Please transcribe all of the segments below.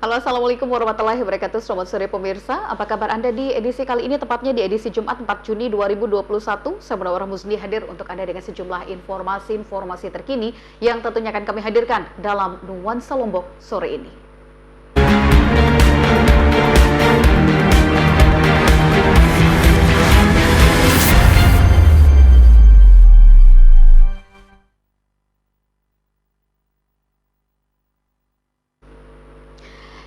Halo, Assalamualaikum warahmatullahi wabarakatuh. Selamat sore pemirsa. Apa kabar Anda di edisi kali ini, tepatnya di edisi Jumat 4 Juni 2021. Saya Munawwarah Muzni hadir untuk Anda dengan sejumlah informasi terkini yang tentunya akan kami hadirkan dalam Nuansa Lombok sore ini.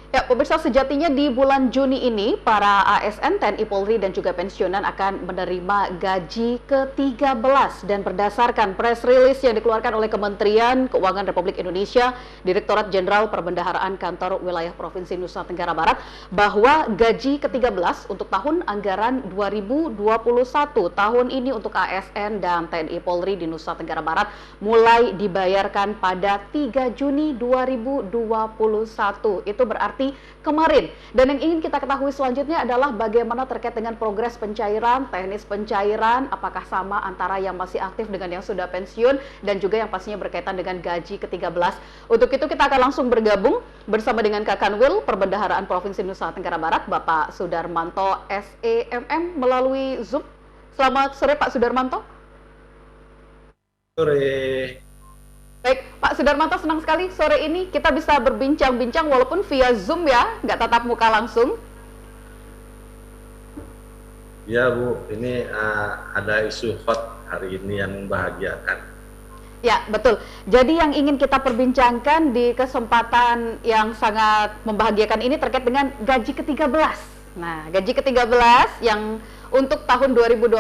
Ya, pemirsa, sejatinya di bulan Juni ini, para ASN, TNI Polri, dan juga pensiunan akan menerima gaji ke-13. Dan berdasarkan press release yang dikeluarkan oleh Kementerian Keuangan Republik Indonesia, Direktorat Jenderal Perbendaharaan Kantor Wilayah Provinsi Nusa Tenggara Barat, bahwa gaji ke-13 untuk tahun anggaran 2021 tahun ini untuk ASN dan TNI Polri di Nusa Tenggara Barat mulai dibayarkan pada 3 Juni 2021. Itu berarti kemarin. Dan yang ingin kita ketahui selanjutnya adalah bagaimana terkait dengan progres pencairan, teknis pencairan, apakah sama antara yang masih aktif dengan yang sudah pensiun, dan juga yang pastinya berkaitan dengan gaji ke-13. Untuk itu kita akan langsung bergabung bersama dengan Kak Kanwil Perbendaharaan Provinsi Nusa Tenggara Barat, Bapak Sudarmanto SEMM melalui Zoom. Selamat sore Pak Sudarmanto. Sore. Baik, Pak Sudarmanto, senang sekali sore ini kita bisa berbincang-bincang walaupun via Zoom ya, nggak tatap muka langsung. Ya Bu, ini ada isu hot hari ini yang membahagiakan. Ya, betul. Jadi yang ingin kita perbincangkan di kesempatan yang sangat membahagiakan ini terkait dengan gaji ke-13. Nah, gaji ke-13 yang untuk tahun 2021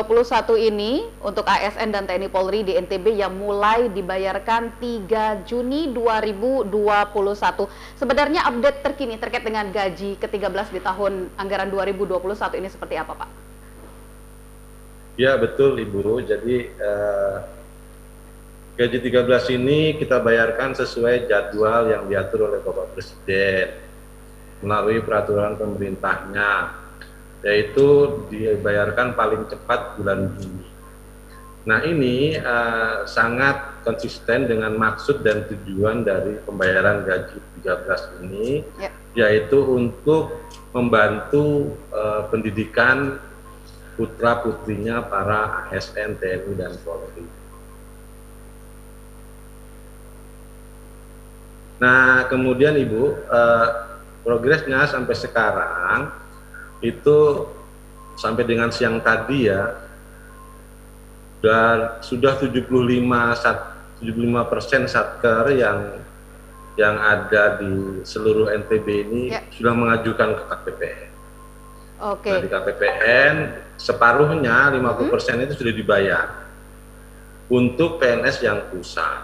ini untuk ASN dan TNI Polri di NTB yang mulai dibayarkan 3 Juni 2021. Sebenarnya update terkini terkait dengan gaji ke-13 di tahun anggaran 2021 ini seperti apa, Pak? Ya, betul Ibu. Jadi gaji 13 ini kita bayarkan sesuai jadwal yang diatur oleh Bapak Presiden melalui peraturan pemerintahnya, yaitu dibayarkan paling cepat bulan Juni. Nah, ini sangat konsisten dengan maksud dan tujuan dari pembayaran gaji 13 ini, yaitu untuk membantu pendidikan putra-putrinya para ASN, TNI, dan Polri. Nah, kemudian Ibu, progresnya sampai sekarang itu sampai dengan siang tadi ya, dan sudah 75% satker yang ada di seluruh NTB ini sudah mengajukan ke KPPN. Nah, di KPPN separuhnya 50% itu sudah dibayar untuk PNS yang pusat.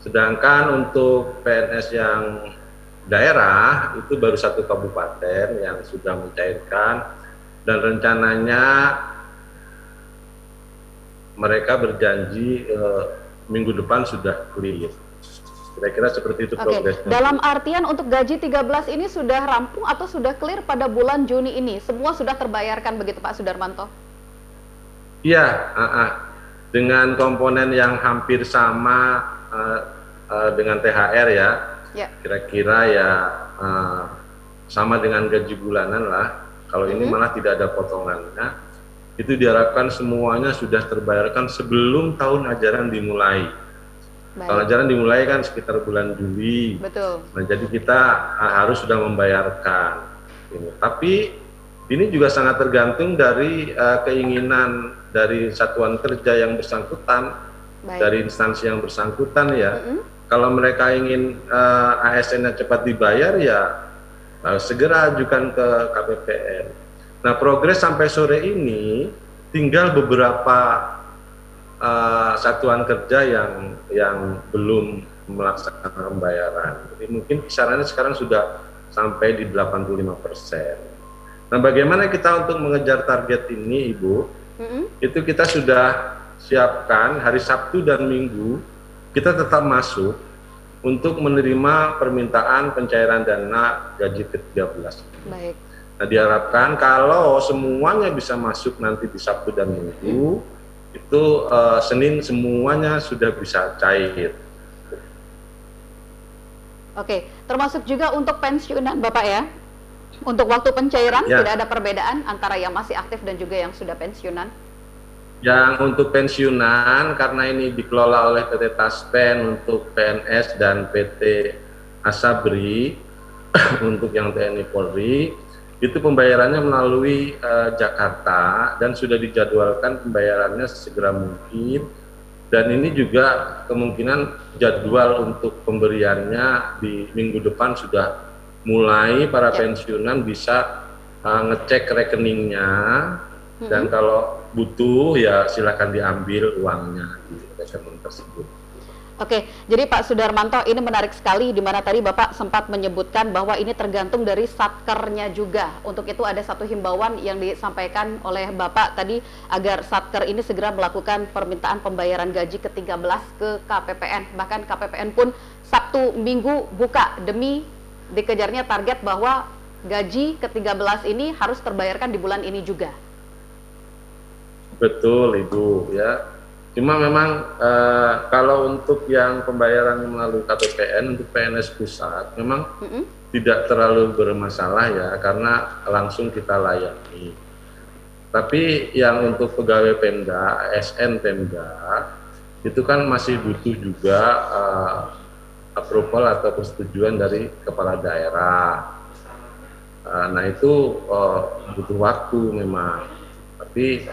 Sedangkan untuk PNS yang daerah itu baru 1 kabupaten yang sudah mencairkan, dan rencananya mereka berjanji minggu depan sudah clear. Kira-kira seperti itu progresnya. Dalam artian untuk gaji 13 ini sudah rampung atau sudah clear pada bulan Juni ini? Semua sudah terbayarkan begitu Pak Sudarmanto? Iya, dengan komponen yang hampir sama dengan THR ya. Kira-kira ya sama dengan gaji bulanan lah. Kalau ini malah tidak ada potongannya. Itu diharapkan semuanya sudah terbayarkan sebelum tahun ajaran dimulai. Tahun ajaran dimulai kan sekitar bulan Juli. Betul. Nah, jadi kita harus sudah membayarkan ini. Tapi ini juga sangat tergantung dari keinginan dari satuan kerja yang bersangkutan, dari instansi yang bersangkutan ya. Kalau mereka ingin ASN-nya cepat dibayar ya segera ajukan ke KPPN. Nah, progres sampai sore ini tinggal beberapa satuan kerja yang belum melaksanakan pembayaran. Jadi mungkin kisarannya sekarang sudah sampai di 85%. Nah, bagaimana kita untuk mengejar target ini, Ibu? Itu kita sudah siapkan hari Sabtu dan Minggu kita tetap masuk untuk menerima permintaan pencairan dana gaji ke-13. Baik. Nah, diharapkan kalau semuanya bisa masuk nanti di Sabtu dan Minggu, itu Senin semuanya sudah bisa cair. Oke, termasuk juga untuk pensiunan Bapak ya. Untuk waktu pencairan Ya, tidak ada perbedaan antara yang masih aktif dan juga yang sudah pensiunan. yang untuk pensiunan karena ini dikelola oleh PT Taspen untuk PNS dan PT Asabri untuk yang TNI Polri itu pembayarannya melalui Jakarta dan sudah dijadwalkan pembayarannya sesegera mungkin, dan ini juga kemungkinan jadwal untuk pemberiannya di minggu depan sudah mulai para pensiunan bisa ngecek rekeningnya, dan kalau butuh ya silakan diambil uangnya di rekening tersebut. Oke, jadi Pak Sudarmanto, ini menarik sekali di mana tadi Bapak sempat menyebutkan bahwa ini tergantung dari satkernya juga. Untuk itu ada satu himbauan yang disampaikan oleh Bapak tadi agar satker ini segera melakukan permintaan pembayaran gaji ke-13 ke KPPN. Bahkan KPPN pun Sabtu Minggu buka demi dikejarnya target bahwa gaji ke-13 ini harus terbayarkan di bulan ini juga. Betul Ibu ya. Cuma memang kalau untuk yang pembayaran melalui KPPN untuk PNS pusat memang tidak terlalu bermasalah ya, karena langsung kita layani. Tapi yang untuk pegawai Pemda, ASN Pemda itu kan masih butuh juga approval atau persetujuan dari kepala daerah. Nah itu butuh waktu memang. Tapi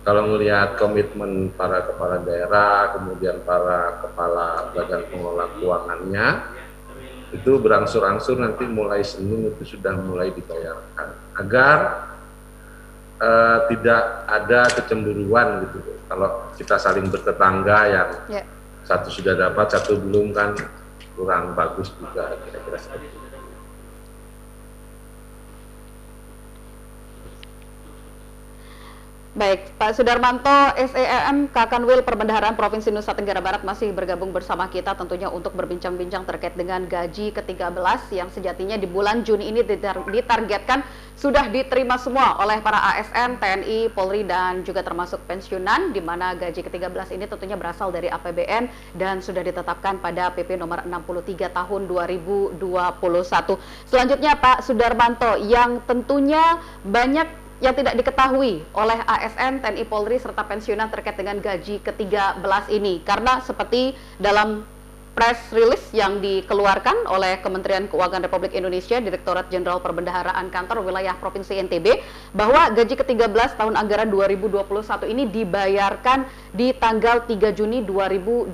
kalau melihat komitmen para kepala daerah, kemudian para kepala badan pengelola keuangannya, itu berangsur-angsur nanti mulai Senin itu sudah mulai dibayarkan. Agar tidak ada kecemburuan gitu. Kalau kita saling bertetangga yang satu sudah dapat, satu belum, kan kurang bagus juga, kira-kira seperti itu. Baik, Pak Sudarmanto, SEM Kakanwil Perbendaharaan Provinsi Nusa Tenggara Barat masih bergabung bersama kita tentunya untuk berbincang-bincang terkait dengan gaji ke-13 yang sejatinya di bulan Juni ini ditargetkan sudah diterima semua oleh para ASN, TNI, Polri, dan juga termasuk pensiunan, di mana gaji ke-13 ini tentunya berasal dari APBN dan sudah ditetapkan pada PP nomor 63 tahun 2021. Selanjutnya Pak Sudarmanto, yang tentunya banyak yang tidak diketahui oleh ASN, TNI, Polri, serta pensiunan terkait dengan gaji ke-13 ini. Karena seperti dalam press release yang dikeluarkan oleh Kementerian Keuangan Republik Indonesia, Direktorat Jenderal Perbendaharaan Kantor Wilayah Provinsi NTB, bahwa gaji ke-13 tahun anggaran 2021 ini dibayarkan di tanggal 3 Juni 2021.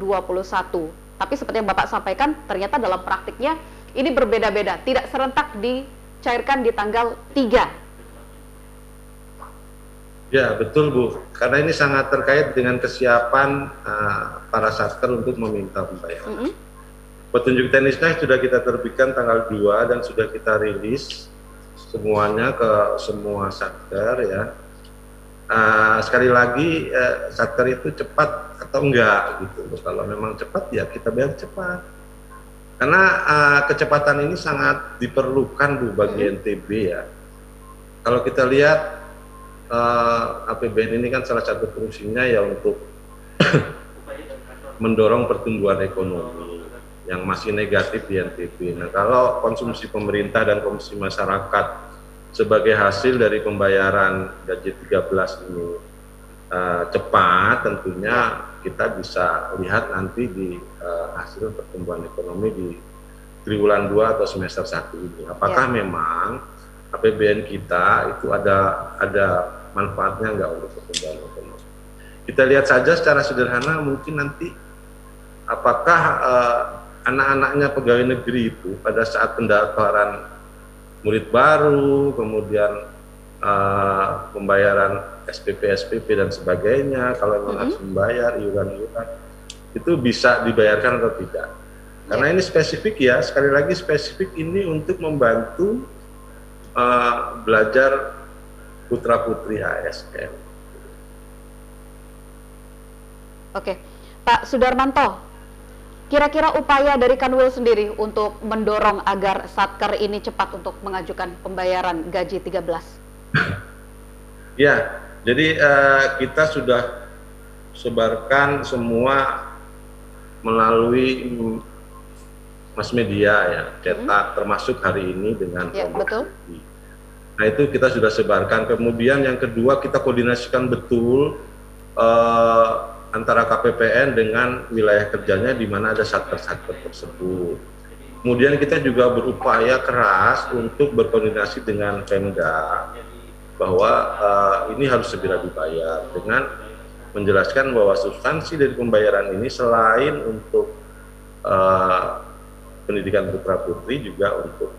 Tapi seperti yang Bapak sampaikan, ternyata dalam praktiknya ini berbeda-beda, tidak serentak dicairkan di tanggal 3. Ya betul Bu, karena ini sangat terkait dengan kesiapan para satker untuk meminta pembayaran. Petunjuk teknisnya sudah kita terbitkan tanggal 2 dan sudah kita rilis semuanya ke semua satker ya. Sekali lagi satker itu cepat atau enggak gitu. Kalau memang cepat ya kita bayar cepat. Karena kecepatan ini sangat diperlukan Bu bagi NTB ya. Kalau kita lihat APBN ini kan salah satu fungsinya ya untuk mendorong pertumbuhan ekonomi yang masih negatif di NTB. Nah, kalau konsumsi pemerintah dan konsumsi masyarakat sebagai hasil dari pembayaran gaji 13 ini cepat, tentunya kita bisa lihat nanti di hasil pertumbuhan ekonomi di triwulan 2 atau semester 1 ini. Apakah memang APBN kita itu ada manfaatnya enggak untuk pertumbuhan ekonomi. Kita lihat saja secara sederhana, mungkin nanti apakah anak-anaknya pegawai negeri itu pada saat pendaftaran murid baru, kemudian pembayaran SPP, SPP dan sebagainya, kalau memang harus membayar iuran-iuran, itu bisa dibayarkan atau tidak. Karena ini spesifik ya, sekali lagi spesifik ini untuk membantu belajar putra-putri ASN. Oke, Pak Sudarmanto, kira-kira upaya dari Kanwil sendiri untuk mendorong agar satker ini cepat untuk mengajukan pembayaran gaji 13? Ya, jadi kita sudah sebarkan semua melalui mass media ya, cetak, termasuk hari ini dengan betul. TV. Nah itu kita sudah sebarkan. Kemudian yang kedua kita koordinasikan betul antara KPPN dengan wilayah kerjanya di mana ada satker-satker tersebut. Kemudian kita juga berupaya keras untuk berkoordinasi dengan Pemda bahwa ini harus segera dibayar dengan menjelaskan bahwa substansi dari pembayaran ini selain untuk pendidikan putra-putri juga untuk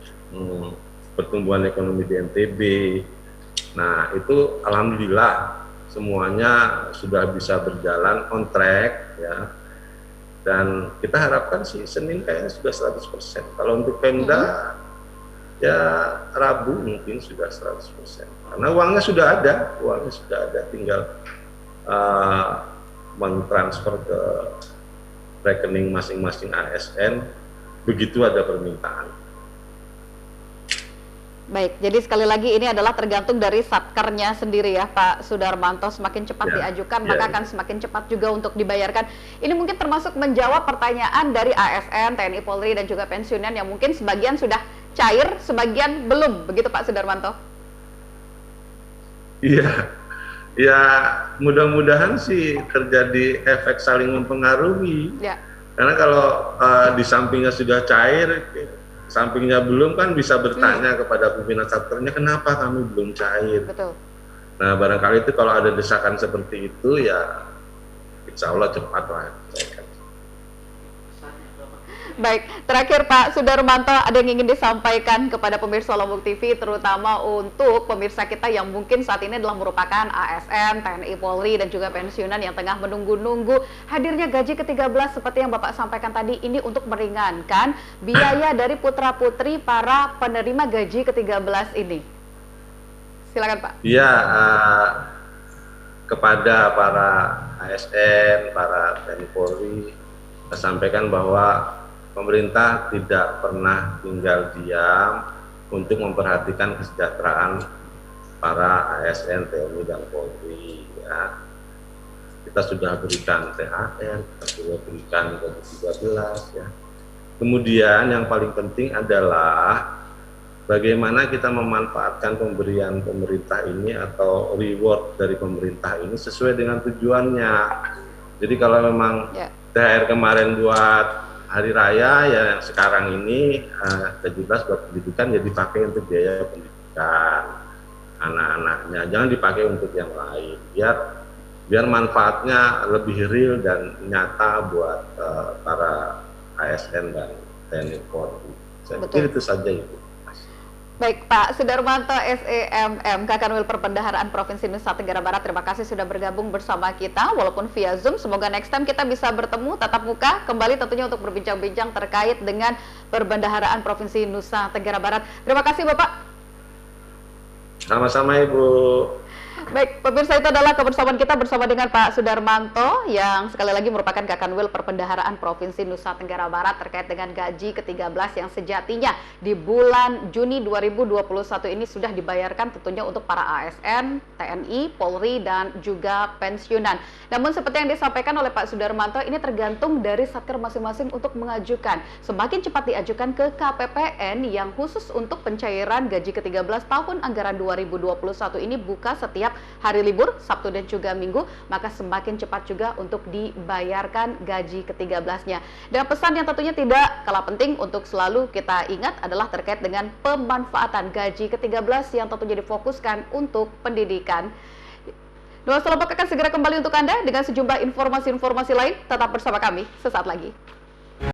pertumbuhan ekonomi di NTB. Nah itu alhamdulillah semuanya sudah bisa berjalan on track ya. Dan kita harapkan sih Senin kayaknya sudah 100%. Kalau untuk Pemda ya Rabu mungkin sudah 100%. Karena uangnya sudah ada, tinggal mentransfer ke rekening masing-masing ASN begitu ada permintaan. Baik, jadi sekali lagi ini adalah tergantung dari satkernya sendiri ya Pak Sudarmanto, semakin cepat diajukan maka akan semakin cepat juga untuk dibayarkan. Ini mungkin termasuk menjawab pertanyaan dari ASN, TNI Polri dan juga pensiunan yang mungkin sebagian sudah cair, sebagian belum, begitu Pak Sudarmanto? Iya, ya mudah-mudahan sih terjadi efek saling mempengaruhi. Ya. Karena kalau di sampingnya sudah cair, sampingnya belum kan bisa bertanya kepada pimpinan satkernya kenapa kami belum cair. Betul. Nah barangkali itu kalau ada desakan seperti itu ya insya Allah cepat lah. Baik, terakhir Pak Sudarmanto, ada yang ingin disampaikan kepada pemirsa Lombok TV, terutama untuk pemirsa kita yang mungkin saat ini adalah merupakan ASN, TNI Polri, dan juga pensiunan yang tengah menunggu-nunggu hadirnya gaji ke-13 seperti yang Bapak sampaikan tadi, ini untuk meringankan biaya dari putra-putri para penerima gaji ke-13 ini. Silakan Pak. Iya, kepada para ASN, para TNI Polri, saya sampaikan bahwa pemerintah tidak pernah tinggal diam untuk memperhatikan kesejahteraan para ASN, TNI, dan Polri. Ya. Kita sudah berikan THR, kita sudah berikan gaji 13. Ya. Kemudian yang paling penting adalah bagaimana kita memanfaatkan pemberian pemerintah ini atau reward dari pemerintah ini sesuai dengan tujuannya. Jadi kalau memang THR kemarin buat hari raya ya sekarang ini 17 buat pendidikan ya dipakai untuk biaya pendidikan anak-anaknya, jangan dipakai untuk yang lain biar manfaatnya lebih real dan nyata buat para ASN dan TNI Polri. Saya pikir itu saja itu. Baik, Pak Sudarmanto SEMM, Kakanwil Perbendaharaan Provinsi Nusa Tenggara Barat, terima kasih sudah bergabung bersama kita, walaupun via Zoom. Semoga next time kita bisa bertemu tatap muka kembali tentunya untuk berbincang-bincang terkait dengan Perbendaharaan Provinsi Nusa Tenggara Barat. Terima kasih, Bapak. Sama-sama, Ibu. Baik, pemirsa, itu adalah kebersamaan kita bersama dengan Pak Sudarmanto yang sekali lagi merupakan Kakanwil Perbendaharaan Provinsi Nusa Tenggara Barat terkait dengan gaji ke-13 yang sejatinya di bulan Juni 2021 ini sudah dibayarkan tentunya untuk para ASN, TNI, Polri, dan juga pensiunan. Namun seperti yang disampaikan oleh Pak Sudarmanto, ini tergantung dari satker masing-masing untuk mengajukan. Semakin cepat diajukan ke KPPN yang khusus untuk pencairan gaji ke-13 tahun anggaran 2021 ini buka setiap hari libur, Sabtu dan juga Minggu, maka semakin cepat juga untuk dibayarkan gaji ke-13-nya. Dan pesan yang tentunya tidak kalah penting untuk selalu kita ingat adalah terkait dengan pemanfaatan gaji ke-13 yang tentunya difokuskan untuk pendidikan. Nuansa Lombok akan segera kembali untuk Anda dengan sejumlah informasi-informasi lain. Tetap bersama kami sesaat lagi.